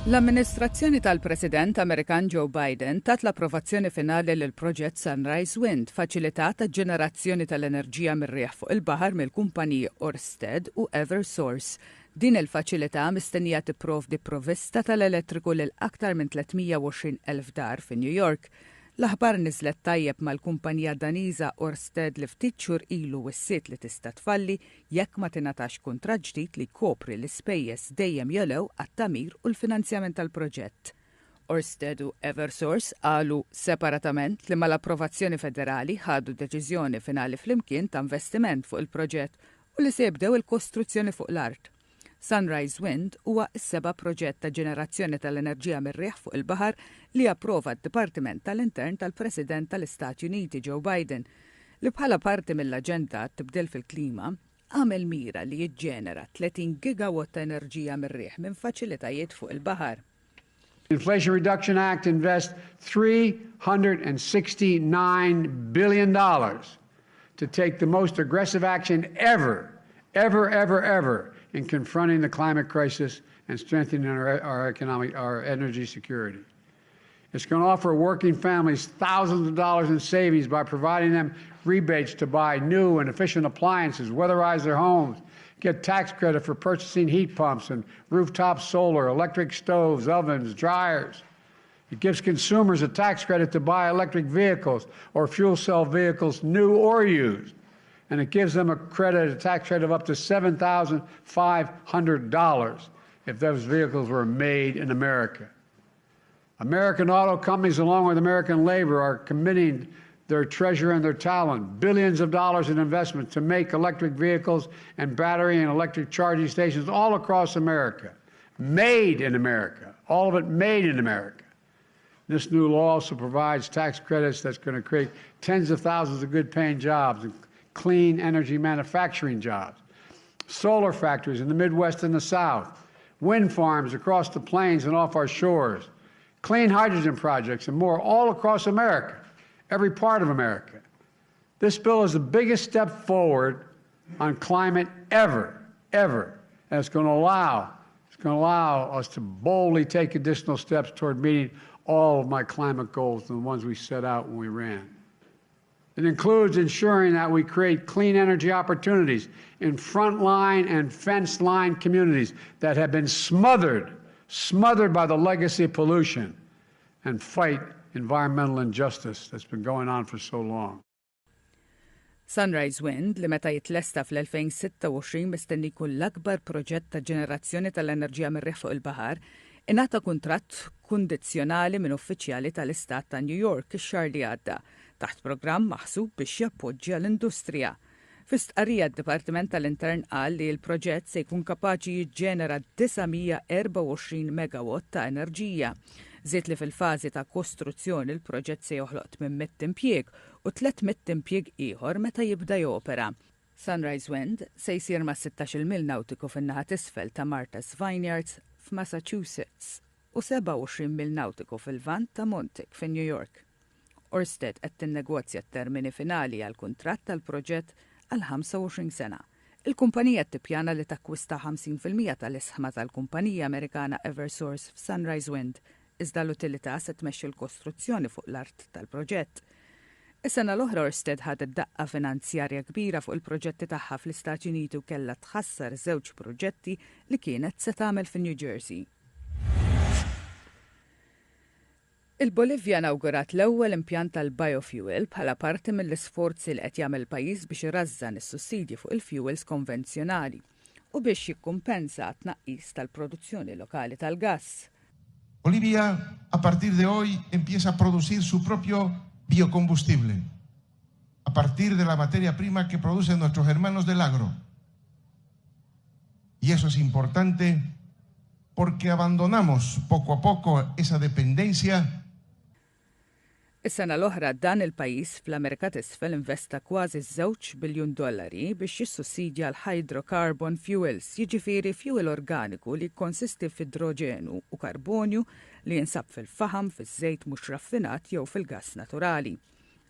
L-amministrazzjoni tal-President Amerikan Joe Biden tat l-approvazzjoni finali lill-proġett Sunrise Wind, faċilità ta' ġenerazzjoni tal-enerġija mir-riħ fuq il-baħar mill-kumpaniji Ørsted u Eversource. Din il-faċilità mistennija tipprovdi provvista tal-elettriku lil aktar minn 320,000 dar fi New York. L-aħbar niżlet tajjeb mal-kumpanija Daniża Ørsted li ftit xhur ilu wissiet li tista' tfalli jekk ma tingħatax kuntratt ġdid li jkopri l-ispejjeż dejjem jolew għat-tagħmir u l-finanzjament tal-proġett. Ørsted u Eversource qalu separatament li mal-approvazzjoni federali ħadu deċiżjoni finali flimkien ta' investiment fuq il-proġett u li se jibdew il-kostruzzjoni fuq l-art. Sunrise Wind huwa s-seba' proġett ta' ġenerazzjoni tal-enerġija mir-riħ fuq il-baħar li approva d-Dipartiment tal-Intern tal-President tal-Istati Uniti Joe Biden li bħala parti mill-aġenda tibdil fil-klima għamel mira li jiġġenera 30 gigawatt ta' enerġija mir-riħ minn faċilitajiet fuq il-baħar. The Inflation Reduction Act invests $369 billion to take the most aggressive action ever in confronting the climate crisis and strengthening our energy security. It's going to offer working families thousands of dollars in savings by providing them rebates to buy new and efficient appliances, weatherize their homes, get tax credit for purchasing heat pumps and rooftop solar, electric stoves, ovens, dryers. It gives consumers a tax credit to buy electric vehicles or fuel cell vehicles, new or used. And it gives them a tax credit of up to $7,500 if those vehicles were made in America. American auto companies, along with American labor, are committing their treasure and their talent, billions of dollars in investment to make electric vehicles and battery and electric charging stations all across America. Made in America, all of it made in America. This new law also provides tax credits that's going to create tens of thousands of good-paying jobs, clean energy manufacturing jobs, solar factories in the Midwest and the South, wind farms across the plains and off our shores, clean hydrogen projects and more all across America, every part of America. This bill is the biggest step forward on climate ever, and it's going to allow us to boldly take additional steps toward meeting all of my climate goals, the ones we set out when we ran. It includes ensuring that we create clean energy opportunities in frontline and fence-line communities that have been smothered by the legacy of pollution, and fight environmental injustice that's been going on for so long. Sunrise Wind li meta jitlesta fl-2026 mistenni jkun l-akbar proġett ta' ġenerazzjoni tal-enerġija mir-riħ fuq il-baħar, ingħata kuntratt kundizzjonali minn uffiċjali tal-Istat ta' New York ix-xahar li għadda taħt programm maħsub biex jappoġġja l-industrija. F'istqarrija d-Dipartiment tal-Intern qal li l-proġett se jkun kapaċi jiġġenera 924 megawatt ta' enerġija. Żied li fil-fażi ta' kostruzzjoni l-proġett se joħloq 800 impjieg u 300 impjieg ieħor meta jibda jopera. Sunrise Wind se jsir ma' 16 mil nautiku fin-naħa t'isfel ta' Martha's Vineyards f'Massachusetts u 27 mil nautiku fil-vant ta' Montauk fin New York. Ørsted qed tinnegozja t-termini finali għal kuntratt tal-proġett għal 25 sena. Il-kumpanija tippjana li takkwista 50% tal-isħma tal-kumpanija Amerikana Eversource f'Sunrise Wind, iżda l-utilità se tmexxi l-kostruzzjoni fuq l-art tal-proġett. Is-sena l-oħra Ørsted ħadet daqqa finanzjarja kbira fuq il-proġetti tagħha fl-Istati Uniti u kellha tħassar żewġ proġetti li kienet se tagħmel fin-New Jersey. Il-Bolivja inawgurat l-ewwel impjant tal-biofuel bħala parti mill-isforzi li qed jagħmel pajjiż biex irażżan is-sussidji fuq il-fuels konvenzjonali u biex jikkumpensa t-tnaqqis tal-produzzjoni lokali tal-gass. Bolivia, a partir de hoy, empieza a producir su propio biocombustible, a partir de la materia prima que producen nuestros hermanos del agro. Y eso es importante porque abandonamos poco a poco esa dependencia. Is-sena l-oħra dan il-pajjiż fl-Amerika t'isfel investa kważi $2 biljun biex jissussidja l-hydrocarbon fuels, jiġifieri fuel organiku li konsisti f'idroġenu u karbonju li jinsab fil-faħam, fiż-żejt mhux raffinat jew fil-gass naturali.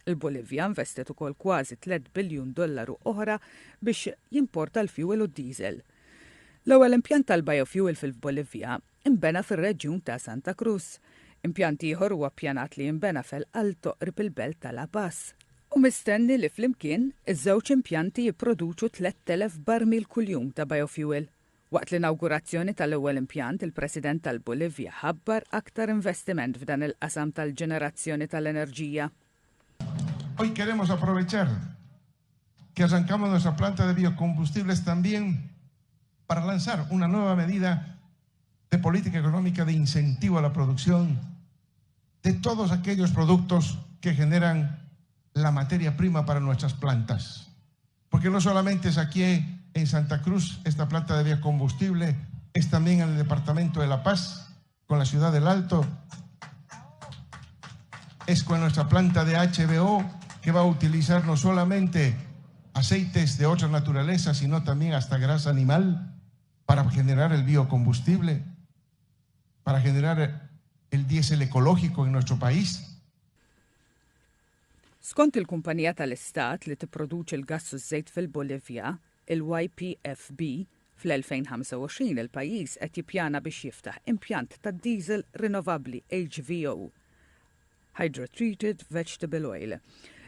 Il-Bolivja investet ukoll kważi $3 biljun oħra biex jimporta l-fuel u d-diesel. L-ewwel impjant tal-biofuel fil-Bolivja imbena fir-reġjun ta' Santa Cruz. Impjant ieħor huwa ppjanat li jinbena fil-Alto qrib il-belt tal-Abbas. U mistenni li flimkien iż-żewġ impjanti jipproduċu 3,000 barmil kuljum ta' biofuel. Waqt l-inaugurazzjoni tal-ewwel impjant, il-President tal-Bolivja ħabbar aktar investiment f'dan il-qasam tal-ġenerazzjoni tal-enerġija. Hoy queremos aprovechar que arrancamos nuestra planta de biocombustibles también para lanzar una nueva medida de política económica de incentivo a la producción de todos aquellos productos que generan la materia prima para nuestras plantas. Porque no solamente es aquí en Santa Cruz esta planta de biocombustible, es también en el departamento de La Paz, con la ciudad del Alto, es con nuestra planta de HBO, que va a utilizar no solamente aceites de otra naturaleza, sino también hasta grasa animal para generar el biocombustible, para generar el diésel ecológico en nuestro país. Skont il-kumpanija tal-Istat li tipproduċi l-gass u żejt fil-Bolivja, il-YPFB, fl-2025 il-pajjiż qed jippjana biex jiftaħ impjant ta' diesel rinnovabbli HVO, Hydrotreated Vegetable Oil,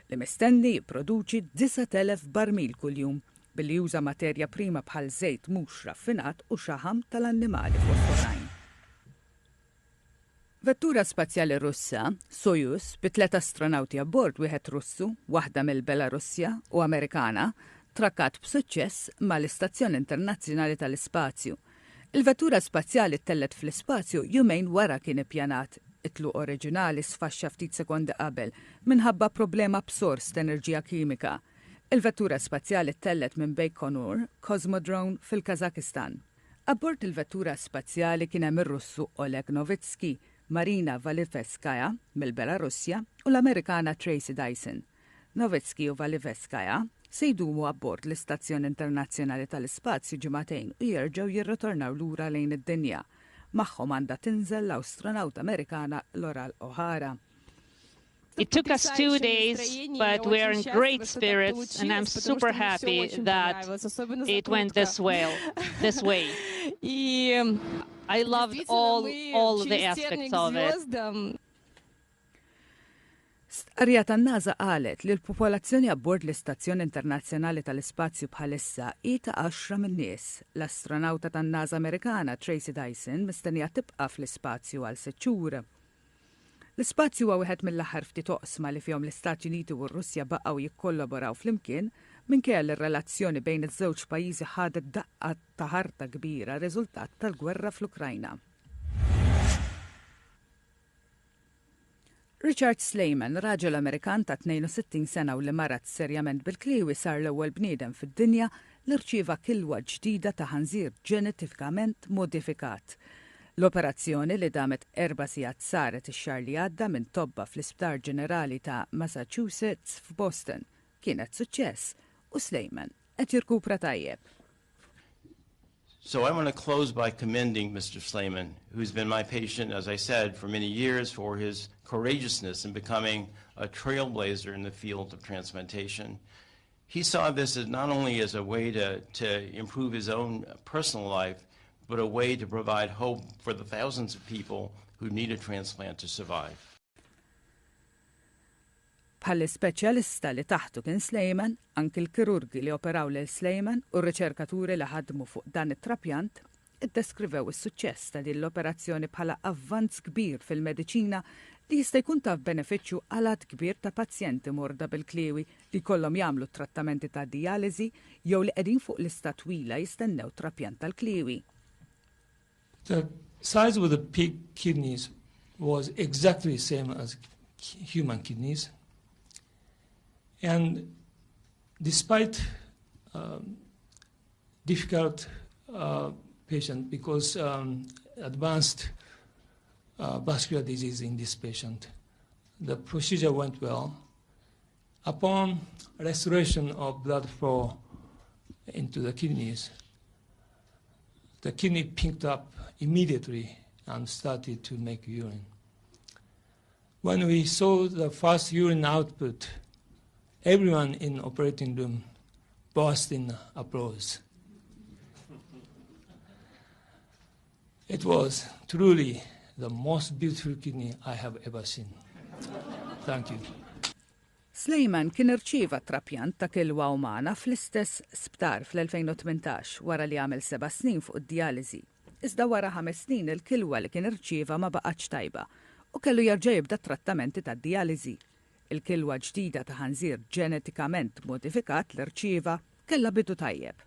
li mistenni jipproduċi 9,000 barmil kuljum billi juża materja prima bħal żejt mhux raffinat u xaħam tal-annimali fosforajn. Vettura spazjali Russa, Soyuz, bi 3 astronauti abbord, wieħed Russu, waħda mill-Belarusja u Amerikana, trakkat b'suċċess mal-Istazzjoni Internazzjonali tal-Ispazju. Il-vettura spazjali tellet fl-ispazju jumejn wara kien ippjanat. It-tluq oriġinali sfaxxa ftit sekondi qabel minħabba problema b'sors ta' enerġija kimika. Il-vettura spazjali tellet minn Baikonur, Cosmodrome fil-Kazakistan. Abbord il-vettura spazjali kien hemm ir-Russu Oleg Novitski, Marina Valiveskaya mill-Belarusja u l-Amerikana Tracy Dyson. Novitski u Valiveskaya se jdumu abbord l-Istazzjoni Internazzjonali tal-Ispazju ġimagħtejn u jerġgħu jirritornaw lura lejn id-dinja. Magħhom għandha tinżel l-astronawt Amerikana Laurel O'Hara. It took us 2 days, but we're in great spirits, and I'm super happy that it went this way. I loved all the aspects of it. Stqarrija tan-NASA qalet li l-popolazzjoni abbord l-Istazzjoni Internazzjonali tal-Ispazju bħalissa hi ta' 10 min-nies. L-astronawta tan-NASA Amerikana Tracy Dyson mistennija tibqa' fl-ispazju għal 6 xhur. L-ispazju huwa wieħed mill-aħħar ftit oqsma li fihom l-Istati Uniti u r-Russja baqgħu jikkollaboraw flimkien minkejja ir-relazzjoni bejn iż-żewġ pajjiżi ħadet daqqa ta' ħarta kbira riżultat tal-gwerra fl-Ukrajna. Richard Slayman, raġel Amerikan ta' 62 sena u li marat serjament bil-kliwi sar l-ewwel bniedem fid-dinja li rċieva kilwa ġdida ta' ħanżir ġenetifikament modifikat. L-operazzjoni li damet 4 sigħat saret ix-xahar li għadda minn tobba fl-Isptar Ġenerali ta' Massachusetts f'Boston kienet suċċess u Slayman qed jirkupra tajjeb. So I want to close by commending Mr. Slayman, who's been my patient, as I said, for many years for his courageousness in becoming a trailblazer in the field of transplantation. He saw this as not only as a way to improve his own personal life, but a way to provide hope for the thousands of people who need a transplant to survive. Bħall-ispeċjalista li taħtu kien Slayman, anki l-kirurgi li operaw lil Slayman u r-riċerkaturi li ħadmu fuq dan it-trapjant iddeskrivew is-suċċess ta' din l-operazzjoni bħala avvanz kbir fil-mediċina li jista' jkun ta' benefiċċju għal għadd kbir ta' pazjenti morda bil-kliwi li jkollhom jagħmlu trattamenti ta' dijaliżi jew li qegħdin fuq lista twila jistennew trapjant tal-kliwi. The size of the pig kidneys was exactly the same as human kidneys. And despite difficult patient, because advanced vascular disease in this patient, the procedure went well. Upon restoration of blood flow into the kidney pinked up immediately and started to make urine. When we saw the first urine output, everyone in operating room burst in applause. It was truly the most beautiful kidney I have ever seen. Thank you. Sleiman kien irċieva trapjant ta' kilwa umana fl-istess sptar fl-2018 wara li għamel 7 snin fuq id-dialiżi. Iżda wara 5 snin il-kilwa li kien irċieva ma baqgħetx tajba u kellu jerġa' jibda trattamenti tad-dialiżi. Il-kilwa ġdida ta' ħanżir ġenetikament modifikat li rċieva kellha bidu tajjeb.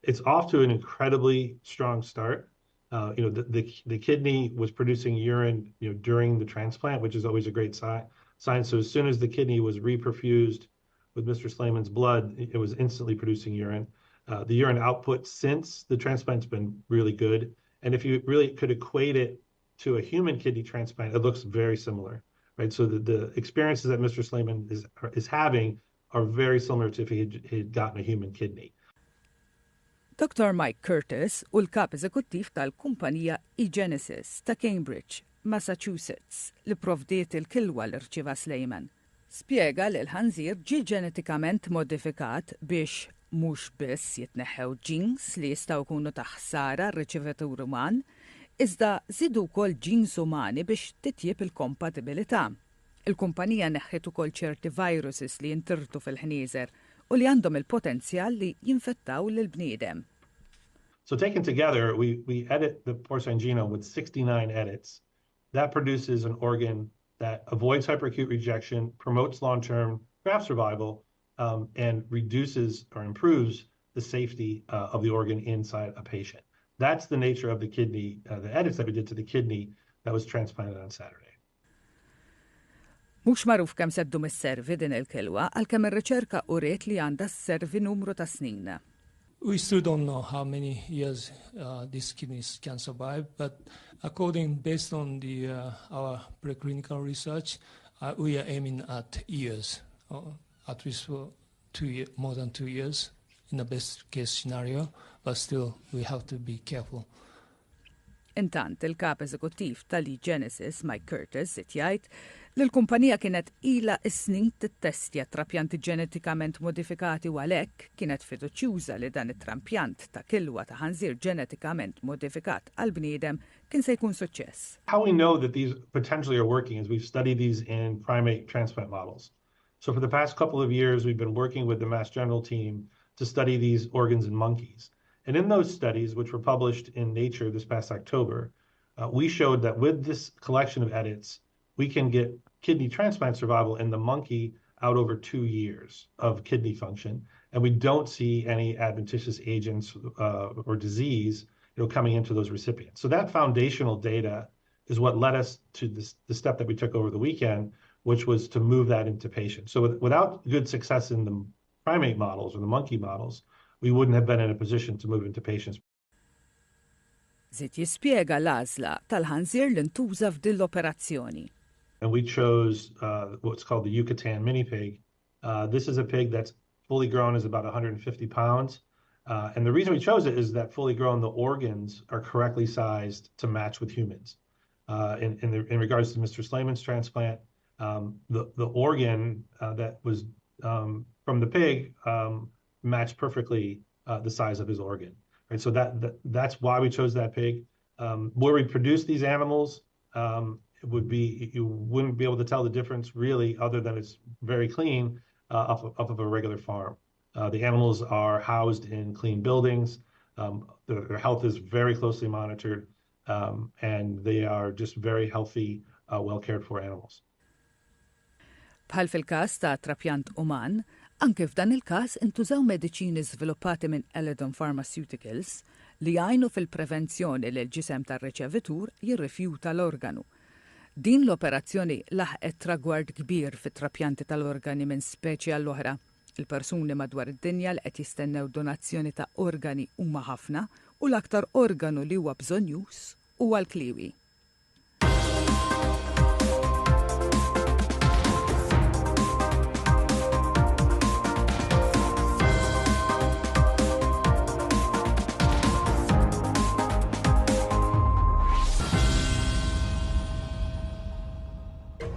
It's off to an incredibly strong start. The kidney was producing urine, during the transplant, which is always a great sign. So as soon as the kidney was reperfused with Mr. Slayman's blood, it was instantly producing urine. The urine output since the transplant's been really good. And if you really could equate it to a human kidney transplant, it looks very similar, right? So the experiences that Mr. Slayman is having are very similar to if he had gotten a human kidney. Dr. Mike Curtis u l-kap eżekuttiv tal-kumpanija eGenesis ta' Cambridge, Massachusetts, li provdiet il-kilwa l rċieva Slayman. Spjega li l-ħanżir ġi ġenetikament modifikat biex mhux biss jitneħħew ġins li jistgħu jkunu ta' ħsara r-riċivetur uman, iżda żidu wkoll ġins umani biex titjib il-kompatibilità. Il-kumpanija neħħet ukoll ċerti viruses li jintirtu fil-ħnieżer u li għandhom il-potenzjal li jinfettaw lill-bniedem. So taken together, we edit the porcine genome with 69 edits. That produces an organ that avoids hyperacute rejection, promotes long-term graft survival, and reduces or improves the safety of the organ inside a patient. That's the nature of the kidney, the edits that we did to the kidney that was transplanted on Saturday. Mhux magħruf kemm seddu mis-servi din il-kilwa għalkemm ir-riċerka uriet li għandha s-servi numru ta' snin. We still don't know how many years these kidneys can survive, but based on our preclinical research, we are aiming at years, at least for more than 2 years in the best case scenario, but still we have to be careful. Intant il-kap eżekuttiv tal-eGenesis, Mike Curtis, jgħid li l-kumpanija kienet ilha s-snin tittestja trapjanti ġenetikament modifikati u għalhekk kienet fiduċjuża li dan it-trampjant ta' kilwa ta' ħanżir ġenetikament modifikat għal bniedem kien se jkun suċċess. How we know that these potentially are working is we've studied these in primate transplant models. So for the past couple of years, we've been working with the Mass General team to study these organs in monkeys. And in those studies, which were published in Nature this past October, we showed that with this collection of edits, we can get kidney transplant survival in the monkey out over 2 years of kidney function. And we don't see any adventitious agents or disease coming into those recipients. So that foundational data is what led us to the step that we took over the weekend, which was to move that into patients. So without good success in the primate models or the monkey models, we wouldn't have been in a position to move into patients. Żied jispjega l-għażla tal-ħanżir li ntuża f'din l-operazzjoni. And we chose what's called the Yucatan mini pig. This is a pig that's fully grown, is about 150 pounds. And the reason we chose it is that fully grown, the organs are correctly sized to match with humans. In regards to Mr. Slayman's transplant, the organ that was from the pig matched perfectly the size of his organ. Right? So that's why we chose that pig. Where we produce these animals, you wouldn't be able to tell the difference really, other than it's very clean off of a regular farm. The animals are housed in clean buildings. Their health is very closely monitored, and they are just very healthy, well cared for animals. Bħal fil-każ ta' trapjant uman, anke f'dan il-każ intużaw mediċini żviluppati minn Eledon Pharmaceuticals li jgħinu fil-prevenzjoni li l-ġisem tar-riċevitur jirrifjuta l-organu. Din l-operazzjoni laħqet tragward kbir fit-trapjanti tal-organi minn speċi għall-oħra. Il-persuni madwar id-dinja li qed jistennew donazzjoni ta' organi huma ħafna u l-aktar organu li huwa bżonjus huwa l-kliwi.